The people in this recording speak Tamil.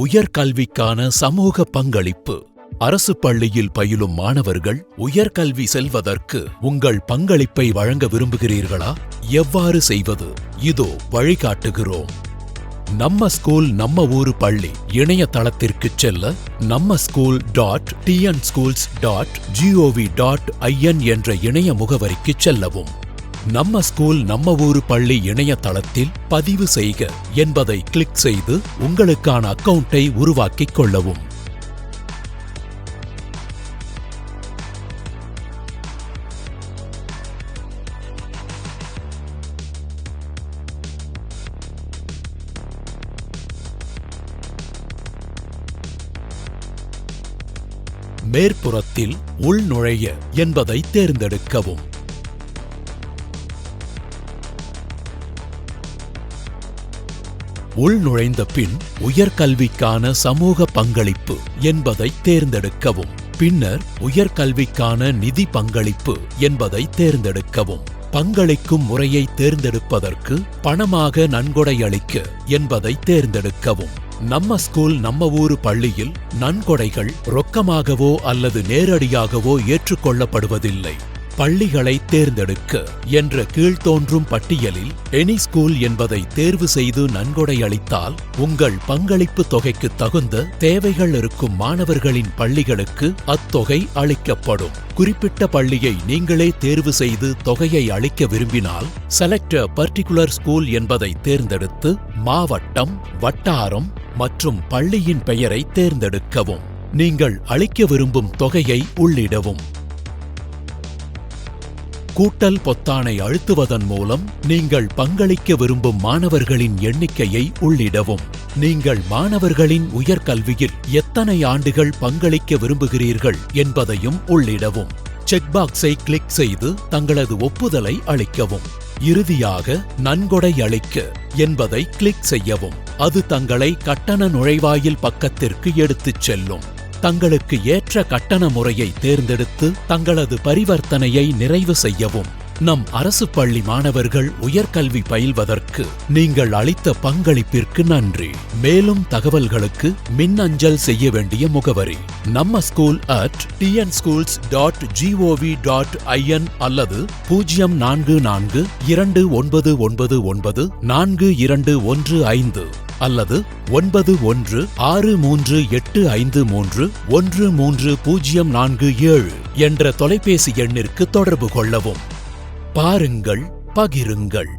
உயர்கல்விக்கான சமூக பங்களிப்பு. அரசு பள்ளியில் பயிலும் மாணவர்கள் உயர்கல்வி செல்வதற்கு உங்கள் பங்களிப்பை வழங்க விரும்புகிறீர்களா? எவ்வாறு செய்வது? இதோ வழிகாட்டுகிறோம். நம்ம ஸ்கூல் நம்ம ஊரு பள்ளி இணையதளத்திற்கு செல்ல nammaSchool.tnschools.gov.in என்ற இணைய முகவரிக்கு செல்லவும். நம்ம ஸ்கூல் நம்ம ஊரு பள்ளி இணையதளத்தில் பதிவு செய்க என்பதை கிளிக் செய்து உங்களுக்கான அக்கவுண்டை உருவாக்கிக் கொள்ளவும். மேற்புறத்தில் உள்நுழைய என்பதை தேர்ந்தெடுக்கவும். உள்நுழைந்த பின் உயர்கல்விக்கான சமூக பங்களிப்பு என்பதை தேர்ந்தெடுக்கவும். பின்னர் உயர்கல்விக்கான நிதி பங்களிப்பு என்பதை தேர்ந்தெடுக்கவும். பங்களிக்கும் முறையை தேர்ந்தெடுப்பதற்கு பணமாக நன்கொடை அளிக்க என்பதை தேர்ந்தெடுக்கவும். நம்ம ஸ்கூல் நம்ம ஊரு பள்ளியில் நன்கொடைகள் ரொக்கமாகவோ அல்லது நேரடியாகவோ ஏற்றுக்கொள்ளப்படுவதில்லை. பள்ளிகளை தேர்ந்தெடுக்க என்ற கீழ்த்தோன்றும் பட்டியலில் எனி ஸ்கூல் என்பதை தேர்வு செய்து நன்கொடை அளித்தால் உங்கள் பங்களிப்பு தொகைக்கு தகுந்த தேவைகள் இருக்கும் மாணவர்களின் பள்ளிகளுக்கு அத்தொகை அளிக்கப்படும். குறிப்பிட்ட பள்ளியை நீங்களே தேர்வு செய்து தொகையை அளிக்க விரும்பினால் செலக்ட் a பர்டிகுலர் ஸ்கூல் என்பதை தேர்ந்தெடுத்து மாவட்டம், வட்டாரம் மற்றும் பள்ளியின் பெயரை தேர்ந்தெடுக்கவும். நீங்கள் அளிக்க விரும்பும் தொகையை உள்ளிடவும். கூட்டல் பொத்தானை அழுத்துவதன் மூலம் நீங்கள் பங்களிக்க விரும்பும் மாணவர்களின் எண்ணிக்கையை உள்ளிடவும். நீங்கள் மாணவர்களின் உயர்கல்வியில் எத்தனை ஆண்டுகள் பங்களிக்க விரும்புகிறீர்கள் என்பதையும் உள்ளிடவும். செக்பாக்ஸை கிளிக் செய்து தங்களது ஒப்புதலை அளிக்கவும். இறுதியாக நன்கொடை அளிக்க என்பதை கிளிக் செய்யவும். அது தங்களை கட்டண நுழைவாயில் பக்கத்திற்கு எடுத்துச் செல்லும். தங்களுக்கு ஏற்ற கட்டண முறையை தேர்ந்தெடுத்து தங்களது பரிவர்த்தனையை நிறைவு செய்யவும். நம் அரசு பள்ளி மாணவர்கள் உயர்கல்வி பயில்வதற்கு நீங்கள் அளித்த பங்களிப்பிற்கு நன்றி. மேலும் தகவல்களுக்கு மின்னஞ்சல் செய்ய வேண்டிய முகவரி nammaSchool@tnschools.gov.in அல்லது 049299942115 அல்லது 916385313047 என்ற தொலைபேசி எண்ணிற்கு தொடர்பு கொள்ளவும். பாருங்கள், பகிருங்கள்.